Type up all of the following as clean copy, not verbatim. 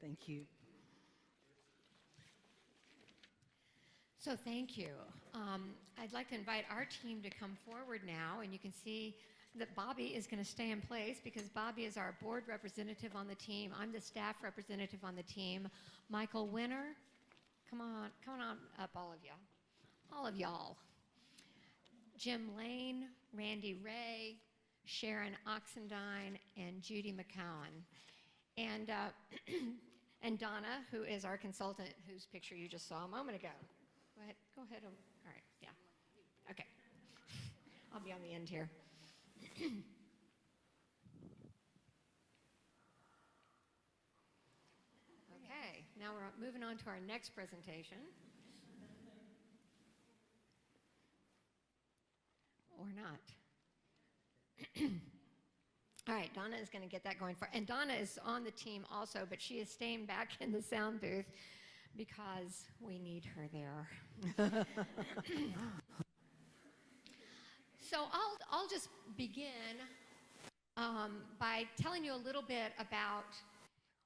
Thank you. So thank you. I'd like to invite our team to come forward now, and you can see that Bobby is going to stay in place because Bobby is our board representative on the team. I'm the staff representative on the team. Michael Winter, come on up, all of y'all. Jim Lane, Randy Ray, Sharon Oxendine, and Judy McCowan. And, and Donna, who is our consultant, whose picture you just saw a moment ago. Go ahead. All right, yeah. Okay. I'll be on the end here. Okay, now we're moving on to our next presentation. Or not. All right, Donna is going to get that going for, and Donna is on the team also, but she is staying back in the sound booth because we need her there. So I'll just begin by telling you a little bit about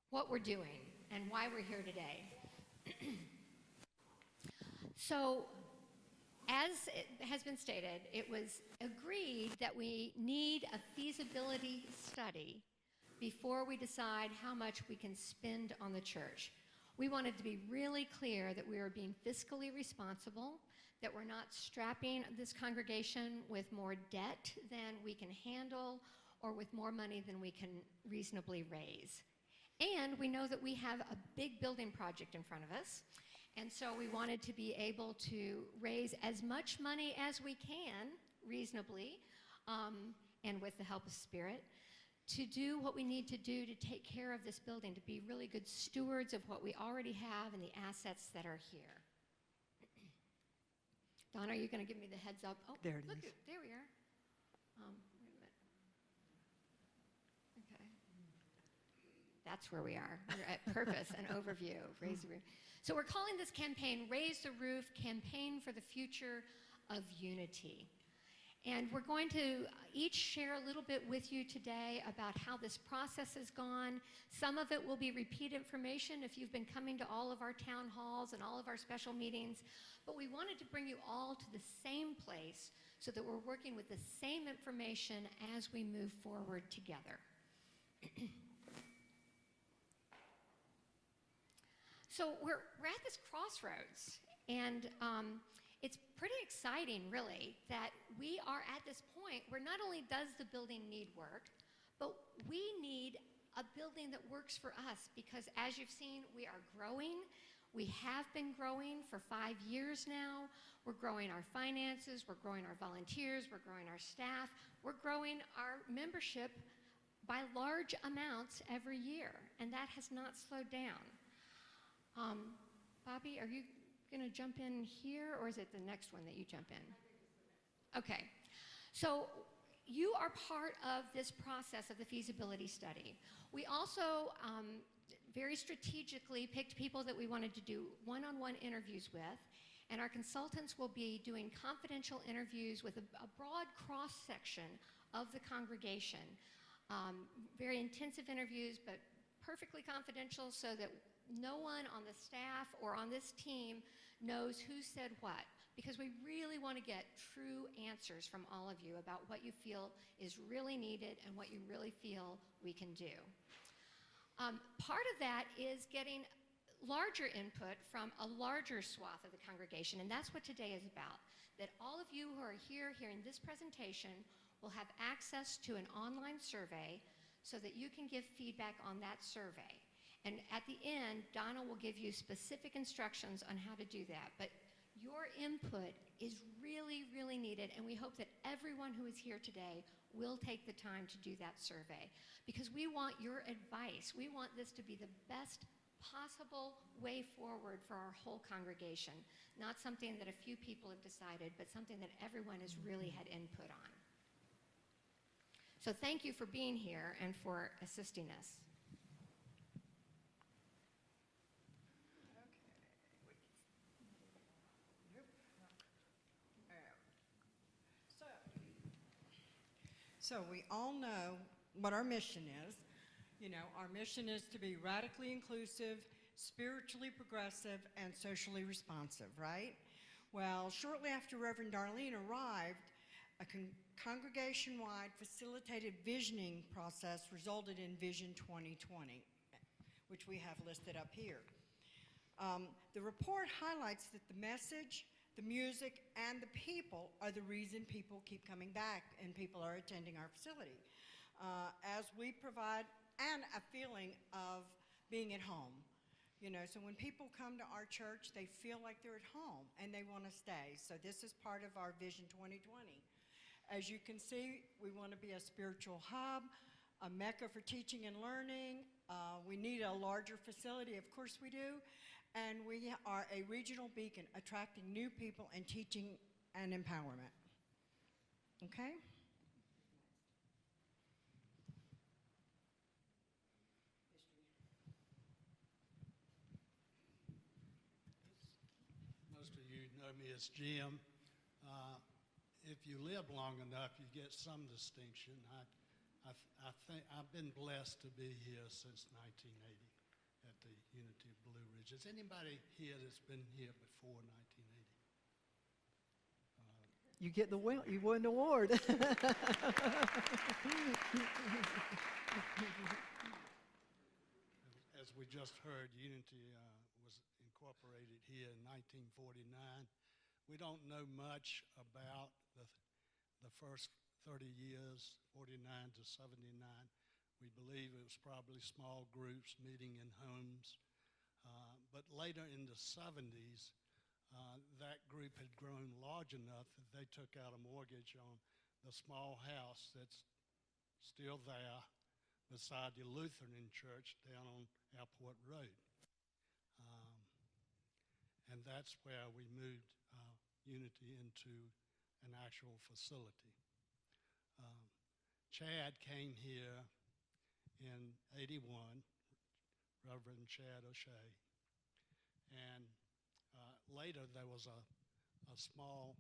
what we're doing and why we're here today. So, as it has been stated, it was agreed that we need a feasibility study before we decide how much we can spend on the church. We wanted to be really clear that we are being fiscally responsible, that we're not strapping this congregation with more debt than we can handle or with more money than we can reasonably raise. And we know that we have a big building project in front of us, and so we wanted to be able to raise as much money as we can reasonably, and with the help of Spirit, to do what we need to do to take care of this building, to be really good stewards of what we already have and the assets that are here. Donna, are you going to give me the heads up? Oh, there it look, is. There we are. Wait a minute. Okay. That's where we are. We're at purpose and overview. Raise the roof. So we're calling this campaign Raise the Roof, Campaign for the Future of Unity. And we're going to each share a little bit with you today about how this process has gone. Some of it will be repeat information if you've been coming to all of our town halls and all of our special meetings. But we wanted to bring you all to the same place so that we're working with the same information as we move forward together. So we're at this crossroads, and it's pretty exciting, really, that we are at this point where not only does the building need work, but we need a building that works for us because, as you've seen, we are growing. We have been growing for 5 years now. We're growing our finances, we're growing our volunteers, we're growing our staff, we're growing our membership by large amounts every year, and that has not slowed down. Bobby, are you going to jump in here, or is it the next one that you jump in? Okay. So you are part of this process of the feasibility study. We also very strategically picked people that we wanted to do one-on-one interviews with, and our consultants will be doing confidential interviews with a broad cross-section of the congregation. Very intensive interviews, but perfectly confidential so that no one on the staff or on this team knows who said what, because we really want to get true answers from all of you about what you feel is really needed and what you really feel we can do. Part of that is getting larger input from a larger swath of the congregation, and that's what today is about, that all of you who are here hearing this presentation will have access to an online survey so that you can give feedback on that survey. And at the end, Donna will give you specific instructions on how to do that. But your input is really, really needed, and we hope that everyone who is here today will take the time to do that survey, because we want your advice. We want this to be the best possible way forward for our whole congregation, not something that a few people have decided, but something that everyone has really had input on. So thank you for being here and for assisting us. So we all know what our mission is. Our mission is to be radically inclusive, spiritually progressive, and socially responsive, right? Well, shortly after Reverend Darlene arrived, a congregation-wide facilitated visioning process resulted in Vision 2020, which we have listed up here. The report highlights that the message, the music, and the people are the reason people keep coming back and people are attending our facility. As we provide, and a feeling of being at home. So when people come to our church, they feel like they're at home and they want to stay. So this is part of our Vision 2020. As you can see, we want to be a spiritual hub, a mecca for teaching and learning. We need a larger facility, of course we do. And we are a regional beacon, attracting new people and teaching and empowerment. Okay? Most of you know me as Jim. If you live long enough, you get some distinction. I think I've been blessed to be here since 1980 at the Unity of Blue Ridge. Is anybody here that's been here before 1980? You get you won an award. As we just heard, Unity was incorporated here in 1949. We don't know much about the first 30 years, 49 to 79. We believe it was probably small groups meeting in homes. But later in the 70s, that group had grown large enough that they took out a mortgage on the small house that's still there beside the Lutheran church down on Airport Road. And that's where we moved Unity into an actual facility. Chad came here in 81, Reverend Chad O'Shea, and later there was a small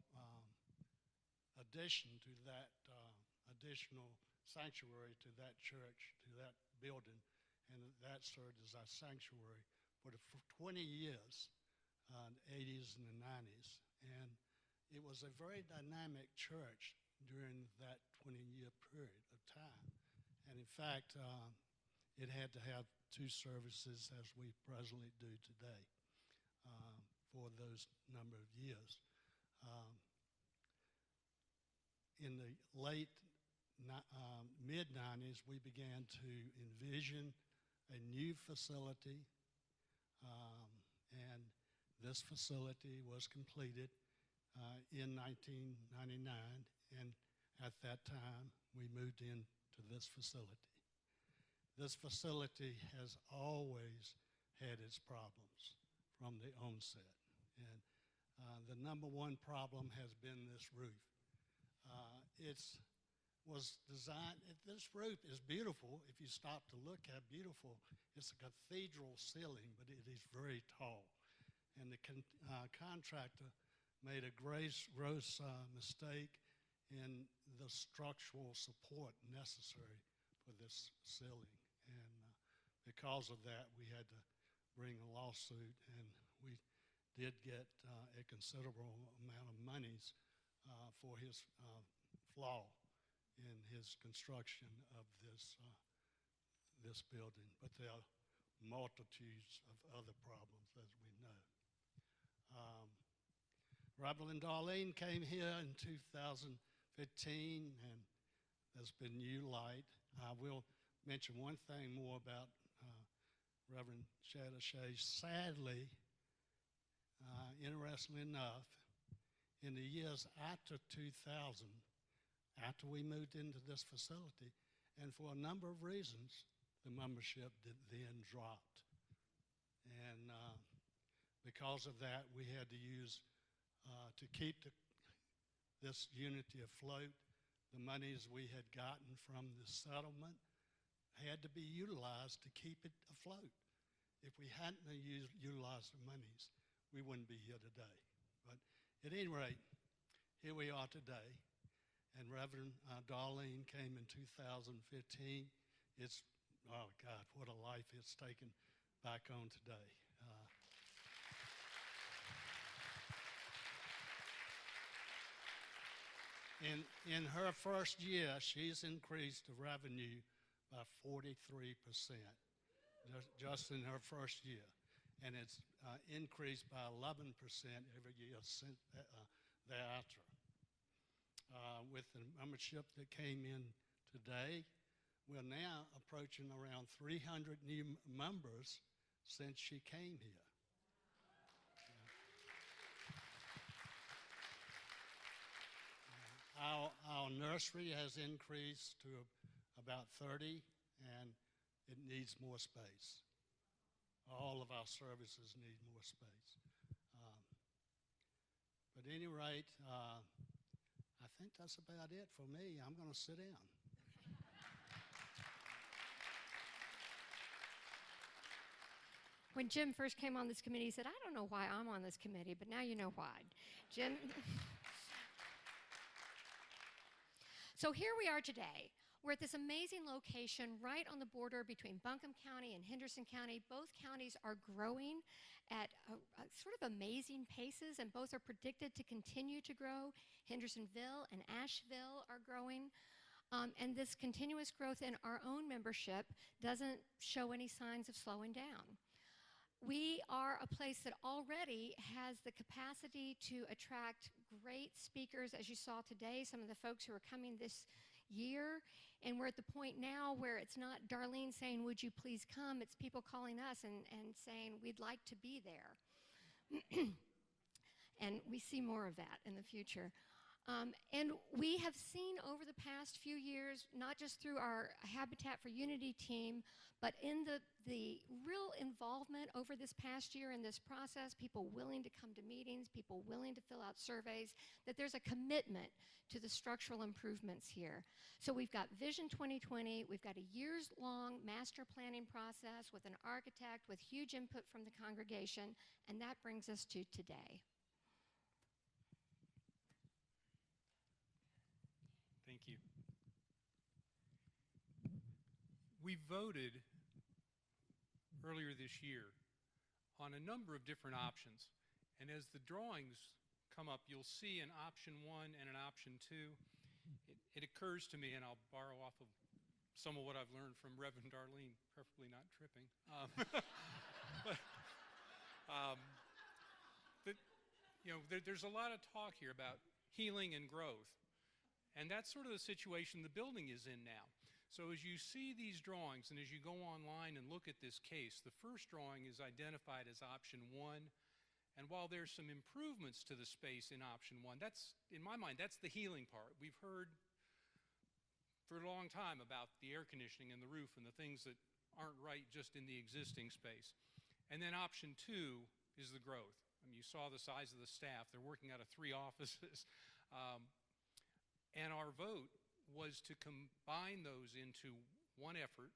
addition to that, additional sanctuary to that church, to that building, and that served as our sanctuary for 20 years, the 80s and the 90s. And it was a very dynamic church during that 20-year period of time. And in fact, it had to have 2 services as we presently do today for those number of years. In the late mid-90s, we began to envision a new facility, and this facility was completed in 1999, and at that time, we moved into this facility. This facility has always had its problems from the onset, and the number one problem has been this roof. It was designed, this roof is beautiful if you stop to look how beautiful. It's a cathedral ceiling, but it is very tall. And the contractor made a gross mistake in the structural support necessary for this ceiling. And because of that, we had to bring a lawsuit, and we did get a considerable amount of monies for his flaw in his construction of this building. But there are multitudes of other problems, as we know. Reverend Darlene came here in 2015, and there's been new light. I will mention one thing more about Reverend Chad O'Shea. Sadly, interestingly enough, in the years after 2000, after we moved into this facility, and for a number of reasons, the membership then dropped. And because of that, we had to use, to keep this Unity afloat, the monies we had gotten from the settlement had to be utilized to keep it afloat. If we hadn't utilized the monies, we wouldn't be here today. But at any rate, here we are today. And Reverend Darlene came in 2015. It's oh God, what a life it's taken back on today. In her first year, she's increased the revenue by 43%, just in her first year. And it's increased by 11% every year since thereafter. With the membership that came in today, we're now approaching around 300 new members since she came here. Our nursery has increased to about 30, and it needs more space. All of our services need more space. But at any rate, I think that's about it for me. I'm going to sit down. When Jim first came on this committee, he said, I don't know why I'm on this committee, but now you know why. Jim. So here we are today. We're at this amazing location right on the border between Buncombe County and Henderson County. Both counties are growing at sort of amazing paces, and both are predicted to continue to grow. Hendersonville and Asheville are growing. And this continuous growth in our own membership doesn't show any signs of slowing down. We are a place that already has the capacity to attract great speakers, as you saw today, some of the folks who are coming this year. And we're at the point now where it's not Darlene saying, would you please come? It's people calling us and saying, we'd like to be there. And we see more of that in the future. And we have seen over the past few years, not just through our Habitat for Unity team, but in the real involvement over this past year in this process, people willing to come to meetings, people willing to fill out surveys, that there's a commitment to the structural improvements here. So we've got Vision 2020, we've got a years-long master planning process with an architect, with huge input from the congregation, and that brings us to today. Thank you. We voted earlier this year on a number of different options. And as the drawings come up, you'll see an option 1 and an option 2. It occurs to me, and I'll borrow off of some of what I've learned from Reverend Darlene, preferably not tripping. There's a lot of talk here about healing and growth. And that's sort of the situation the building is in now. So as you see these drawings and as you go online and look at this case, the first drawing is identified as option 1. And while there's some improvements to the space in option 1, that's, in my mind, that's the healing part. We've heard for a long time about the air conditioning and the roof and the things that aren't right just in the existing space. And then option 2 is the growth. I mean, you saw the size of the staff. They're working out of 3 offices. And our vote was to combine those into one effort,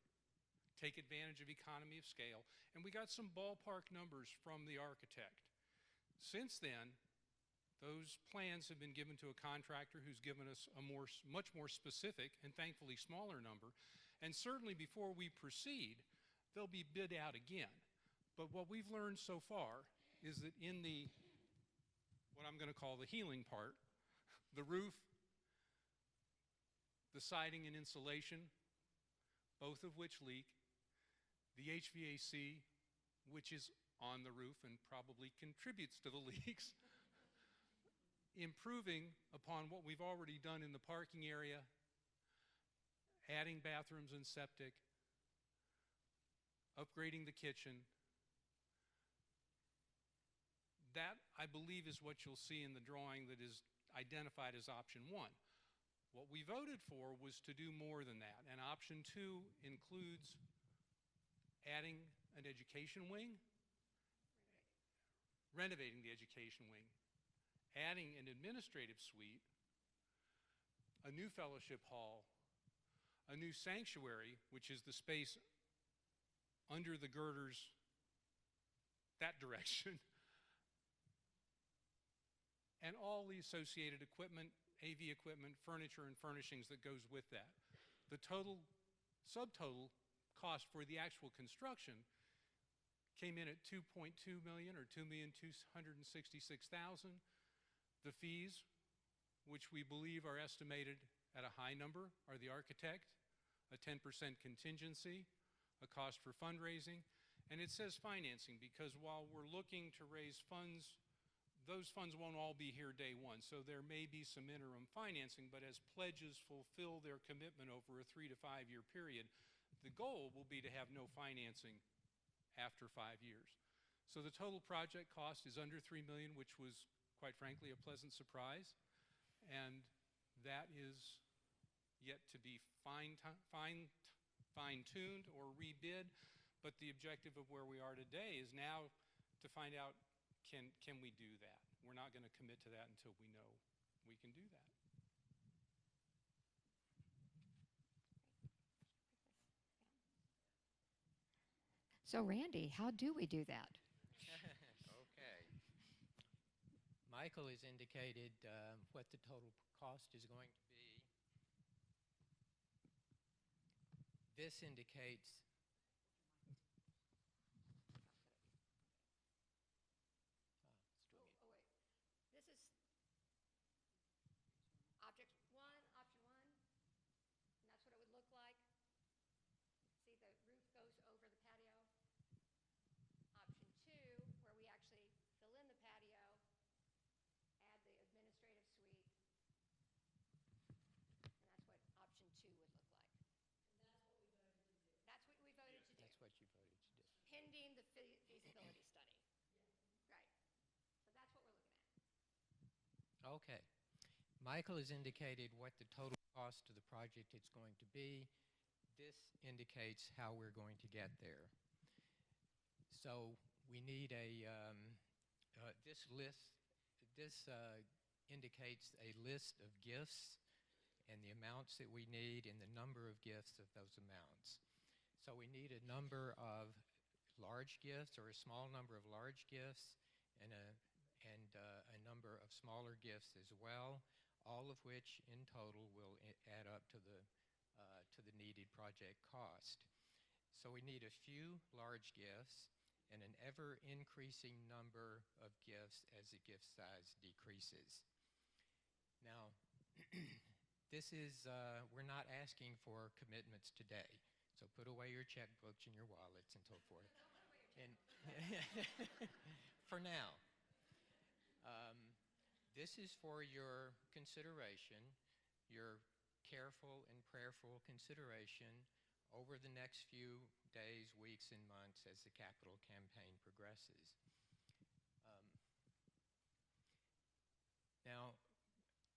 take advantage of economy of scale, and we got some ballpark numbers from the architect. Since then, those plans have been given to a contractor who's given us a much more specific and thankfully smaller number, and certainly before we proceed, they'll be bid out again. But what we've learned so far is that in what I'm going to call the healing part, the roof, the siding and insulation, both of which leak, the HVAC, which is on the roof and probably contributes to the leaks, improving upon what we've already done in the parking area, adding bathrooms and septic, upgrading the kitchen. That, I believe, is what you'll see in the drawing that is identified as option 1. What we voted for was to do more than that, and option 2 includes adding an education wing, renovating the education wing, adding an administrative suite, a new fellowship hall, a new sanctuary, which is the space under the girders that direction, and all the associated equipment, AV equipment, furniture, and furnishings that goes with that. The total, subtotal cost for the actual construction came in at 2.2 million, or 2,266,000. The fees, which we believe are estimated at a high number, are the architect, a 10% contingency, a cost for fundraising, and it says financing because while we're looking to raise funds, those funds won't all be here day one, so there may be some interim financing, but as pledges fulfill their commitment over a 3 to 5 year period, the goal will be to have no financing after 5 years. So the total project cost is under $3 million, which was, quite frankly, a pleasant surprise. And that is yet to be fine-tuned or rebid. But the objective of where we are today is now to find out, can we do that? We're not going to commit to that until we know we can do that. So Randy, how do we do that? Okay. Michael has indicated what the total cost is going to be. This indicates This is object one, option one, and that's what it would look like. See, the roof goes over the patio. Option two, where we actually fill in the patio, add the administrative suite, and that's what option two would look like. That's what we voted to do. that's what you voted to do. Pending the feasibility study. Right. So that's what we're looking at. Okay. Michael has indicated what the total cost of the project is going to be. This indicates how we're going to get there. So we need this list. This indicates a list of gifts and the amounts that we need and the number of gifts of those amounts. So we need a number of large gifts, or a small number of large gifts, and a number of smaller gifts as well, all of which in total will add up to the needed project cost. So we need a few large gifts and an ever-increasing number of gifts as the gift size decreases. Now, we're not asking for commitments today, so put away your checkbooks and your wallets and so forth. And for now, this is for your consideration, your careful and prayerful consideration over the next few days, weeks, and months as the capital campaign progresses. Now,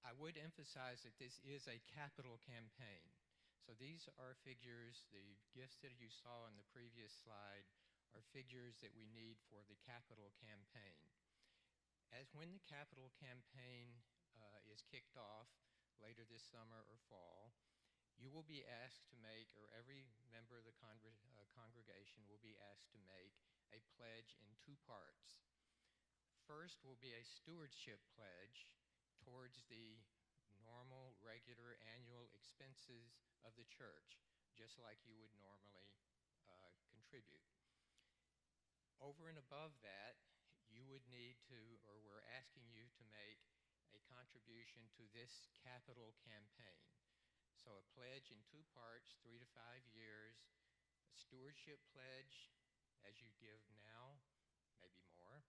I would emphasize that this is a capital campaign. So these are figures, the gifts that you saw on the previous slide are figures that we need for the capital campaign. As when the capital campaign is kicked off later this summer or fall, you will be asked to make, or every member of the congregation will be asked to make, a pledge in two parts. First will be a stewardship pledge towards the normal, regular, annual expenses of the church, just like you would normally contribute. Over and above that, you would need to, or we're asking you to make a contribution to this capital campaign. So a pledge in two parts, 3 to 5 years, a stewardship pledge as you give now, maybe more.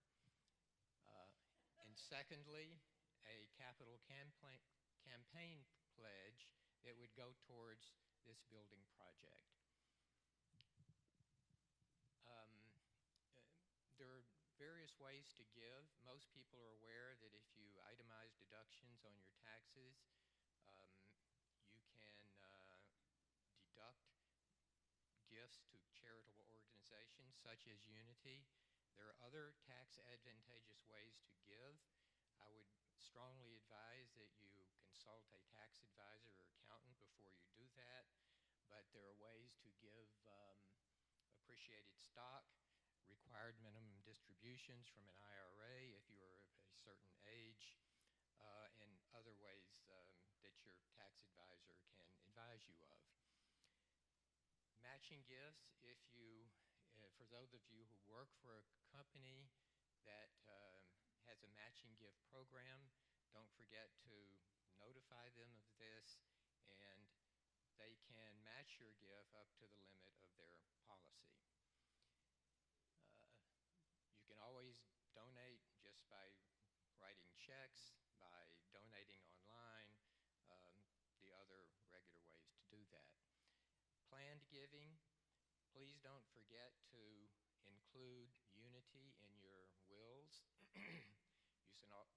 And secondly, a capital campaign pledge that would go towards this building project. There are various ways to give. Most people are aware that if you itemize deductions on your taxes, you can deduct gifts to charitable organizations such as Unity. There are other tax advantageous ways to give. I would strongly advise that you consult a tax advisor or accountant before you do that, but there are ways to give appreciated stock, required minimum distributions from an IRA if you are of a certain age, and other ways that your tax advisor can advise you of. matching gifts, for those of you who work for a company that has a matching gift program, don't forget to notify them of this, and they can match your gift up to the limit of their policy. You can always donate just by writing checks, by donating online, the other regular ways to do that. Planned giving, please don't forget to include unity in your wills. You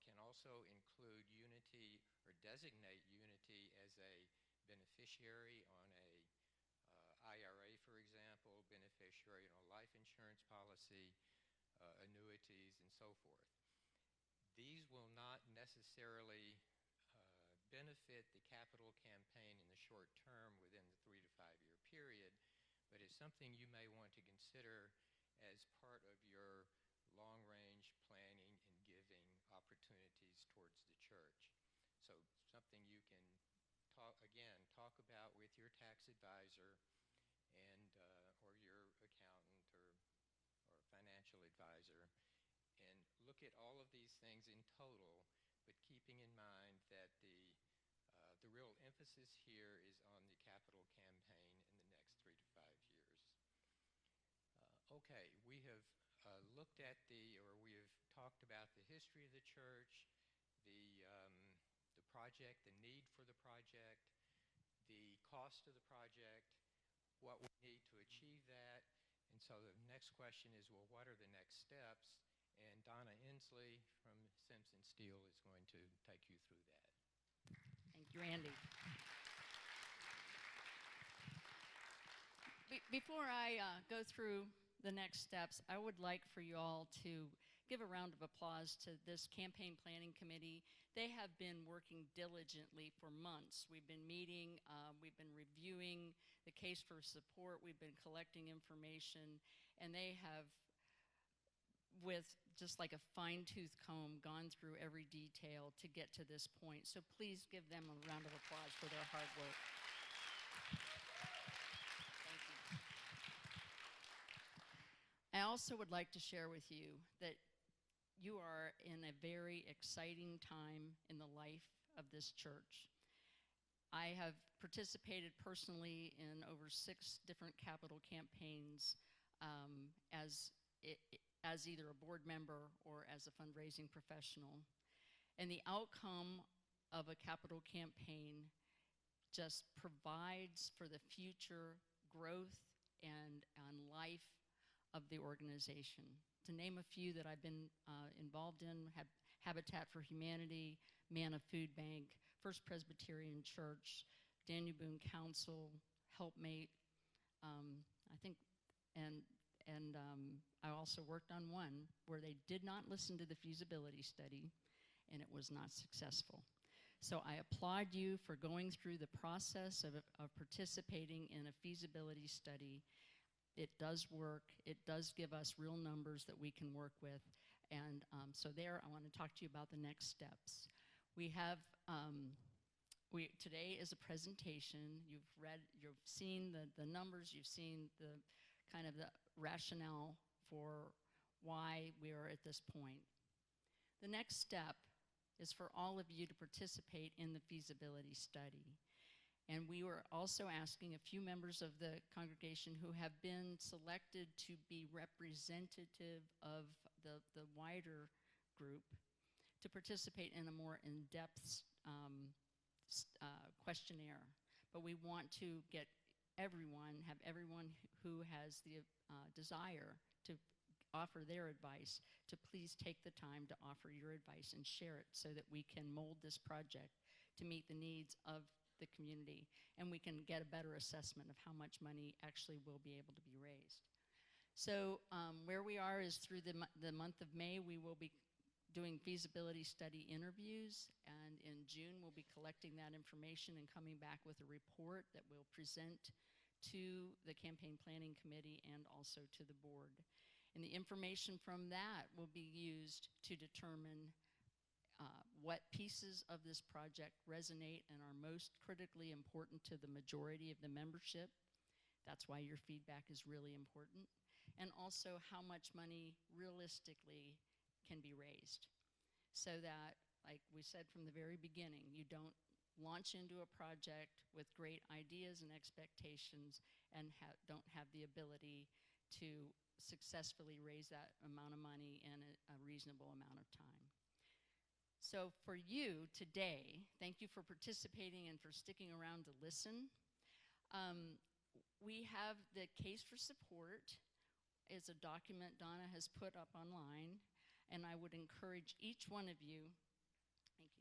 can also include unity or designate unity as a beneficiary on a IRA, for example, beneficiary on a life insurance policy, annuities, and so forth. These will not necessarily benefit the capital campaign in the short term within the 3 to 5 year period, but it's something you may want to consider as part of your long-range planning and giving opportunities towards the church. So something you can talk about with your tax advisor and or your accountant or financial advisor, and look at all of these things in total, but keeping in mind that the real emphasis here is on the capital campaign in the next 3 to 5 years. Okay, we have looked at we have talked about the history of the church, the project, the need for the project, the cost of the project, what we need to achieve that. And so the next question is, well, what are the next steps? And Donna Inslee from Simpson Steel is going to take you through that. Thank you, Randy. Before I go through the next steps, I would like for you all to give a round of applause to this campaign planning committee. They have been working diligently for months. We've been meeting, we've been reviewing the case for support, we've been collecting information, and they have, with just like a fine-tooth comb, gone through every detail to get to this point. So please give them a round of applause for their hard work. Thank you. I also would like to share with you that you are in a very exciting time in the life of this church. I have participated personally in over 6 different capital campaigns as either a board member or as a fundraising professional. And the outcome of a capital campaign just provides for the future growth and life of the organization. To name a few that I've been involved in, Habitat for Humanity, Manna Food Bank, First Presbyterian Church, Daniel Boone Council, Helpmate, I think, and I also worked on one where they did not listen to the feasibility study, and it was not successful. So I applaud you for going through the process of participating in a feasibility study. It does work. It does give us real numbers that we can work with. And so there, I want to talk to you about the next steps. We have, today is a presentation. You've seen the numbers, you've seen the kind of the rationale for why we are at this point. The next step is for all of you to participate in the feasibility study. And we were also asking a few members of the congregation who have been selected to be representative of the wider group to participate in a more in-depth questionnaire. But we want to get have everyone who has the desire to offer their advice to please take the time to offer your advice and share it so that we can mold this project to meet the needs of the community, and we can get a better assessment of how much money actually will be able to be raised. So where we are is through the month of May, we will be doing feasibility study interviews, and in June we'll be collecting that information and coming back with a report that we'll present to the campaign planning committee and also to the board. And the information from that will be used to determine what pieces of this project resonate and are most critically important to the majority of the membership, That's why your feedback is really important. And also how much money realistically can be raised. So that, like we said from the very beginning, you don't launch into a project with great ideas and expectations and don't have the ability to successfully raise that amount of money in a reasonable amount of time. So for you today, thank you for participating and for sticking around to listen. We have the case for support is a document Donna has put up online, and I would encourage each one of you, thank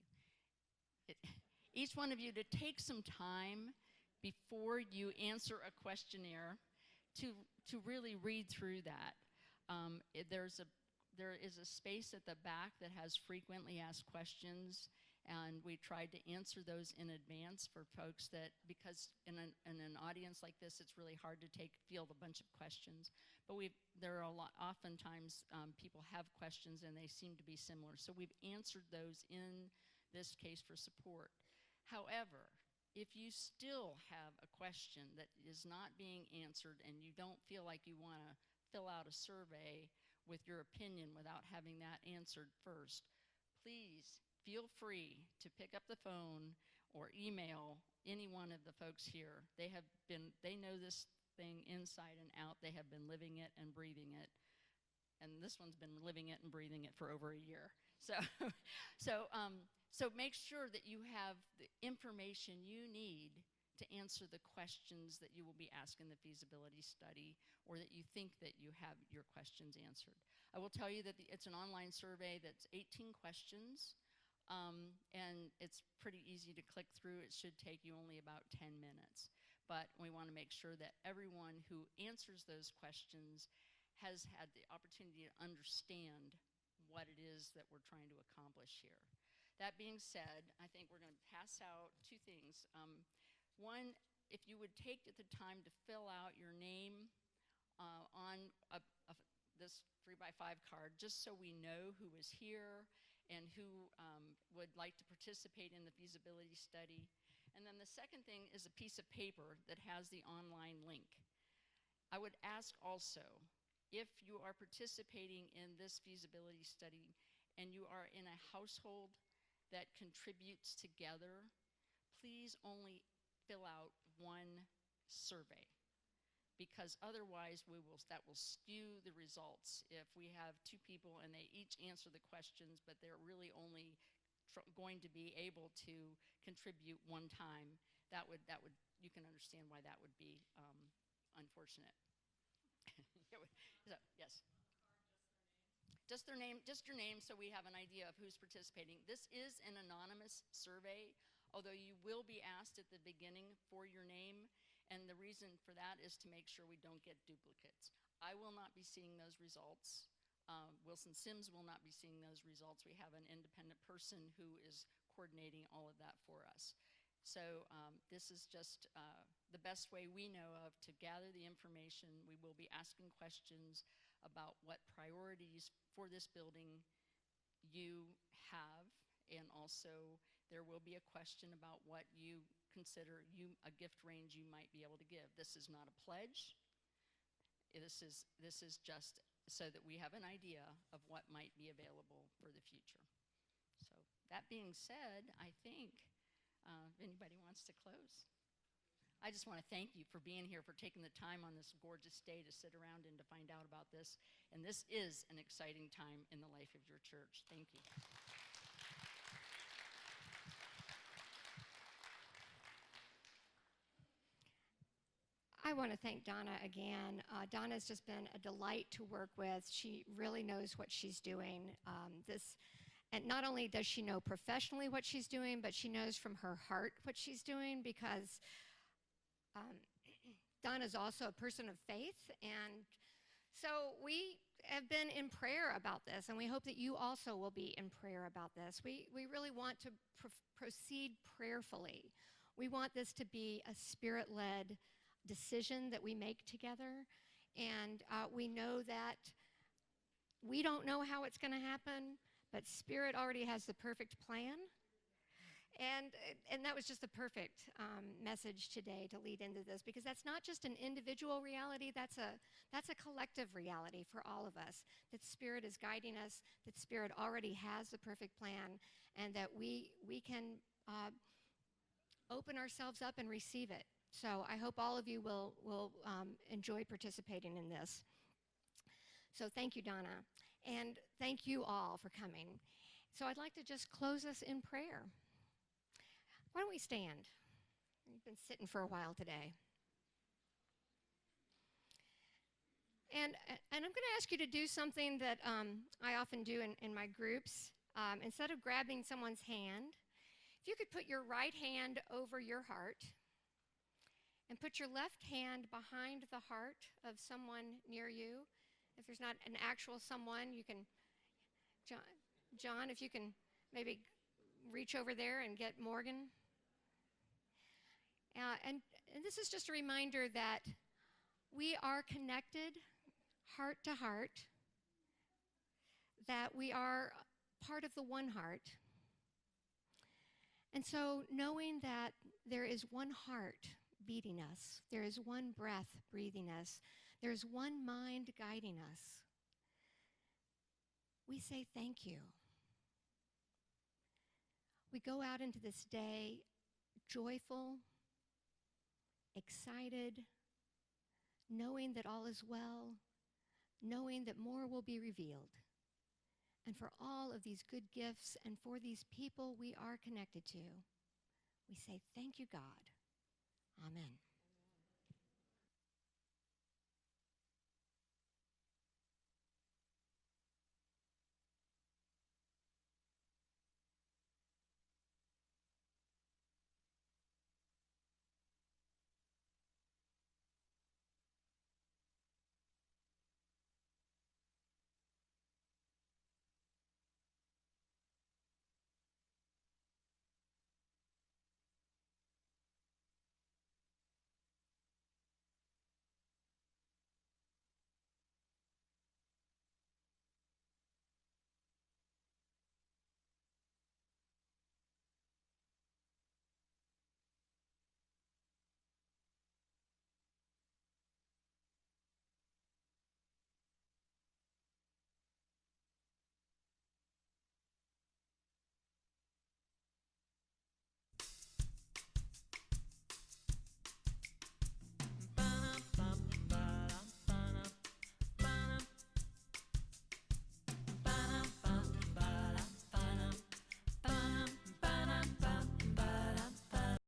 you, each one of you to take some time before you answer a questionnaire to really read through that. There is a space at the back that has frequently asked questions, and we tried to answer those in advance for folks that, because in an audience like this, it's really hard to field a bunch of questions. But there are oftentimes people have questions and they seem to be similar. So we've answered those in this case for support. However, if you still have a question that is not being answered and you don't feel like you want to fill out a survey with your opinion without having that answered first, please feel free to pick up the phone or email any one of the folks here. They know this thing inside and out. They have been living it and breathing it. And this one's been living it and breathing it for over a year. So make sure that you have the information you need to answer the questions that you will be asked in the feasibility study, or that you think that you have your questions answered. I will tell you that it's an online survey that's 18 questions, and it's pretty easy to click through. It should take you only about 10 minutes. But we want to make sure that everyone who answers those questions has had the opportunity to understand what it is that we're trying to accomplish here. That being said, I think we're going to pass out two things. One, if you would take the time to fill out your name on this 3x5 card, just so we know who is here and who would like to participate in the feasibility study. And then the second thing is a piece of paper that has the online link. I would ask also, if you are participating in this feasibility study and you are in a household that contributes together, please only fill out one survey, because otherwise that will skew the results. If we have two people and they each answer the questions, but they're really only going to be able to contribute one time, you can understand why that would be unfortunate. So, yes. Just your name, so we have an idea of who's participating. This is an anonymous survey, although you will be asked at the beginning for your name, and the reason for that is to make sure we don't get duplicates. I will not be seeing those results. Wilson Sims will not be seeing those results. We have an independent person who is coordinating all of that for us. So this is just the best way we know of to gather the information. We will be asking questions about what priorities for this building you have, and also there will be a question about what you consider a gift range you might be able to give. This is not a pledge. This is just so that we have an idea of what might be available for the future. So that being said, I think if anybody wants to close. I just want to thank you for being here, for taking the time on this gorgeous day to sit around and to find out about this. And this is an exciting time in the life of your church. Thank you. I want to thank Donna again. Donna's just been a delight to work with. She really knows what she's doing. And not only does she know professionally what she's doing, but she knows from her heart what she's doing, because Donna's also a person of faith. And so we have been in prayer about this, and we hope that you also will be in prayer about this. We really want to proceed prayerfully. We want this to be a spirit-led decision that we make together. And we know that we don't know how it's going to happen, but Spirit already has the perfect plan. And that was just the perfect message today to lead into this, because that's not just an individual reality, that's a collective reality for all of us, that Spirit is guiding us, that Spirit already has the perfect plan, and that we can open ourselves up and receive it. So I hope all of you will enjoy participating in this. So thank you, Donna, and thank you all for coming. So I'd like to just close us in prayer. Why don't we stand? We've been sitting for a while today. And I'm going to ask you to do something that I often do in my groups. Instead of grabbing someone's hand, if you could put your right hand over your heart and put your left hand behind the heart of someone near you. If there's not an actual someone, you can, John, if you can maybe reach over there and get Morgan. And this is just a reminder that we are connected heart to heart, that we are part of the one heart. And so knowing that there is one heart beating us, there is one breath breathing us, there is one mind guiding us, we say thank you. We go out into this day joyful, excited, knowing that all is well, knowing that more will be revealed. And for all of these good gifts and for these people we are connected to, we say thank you, God. Amen.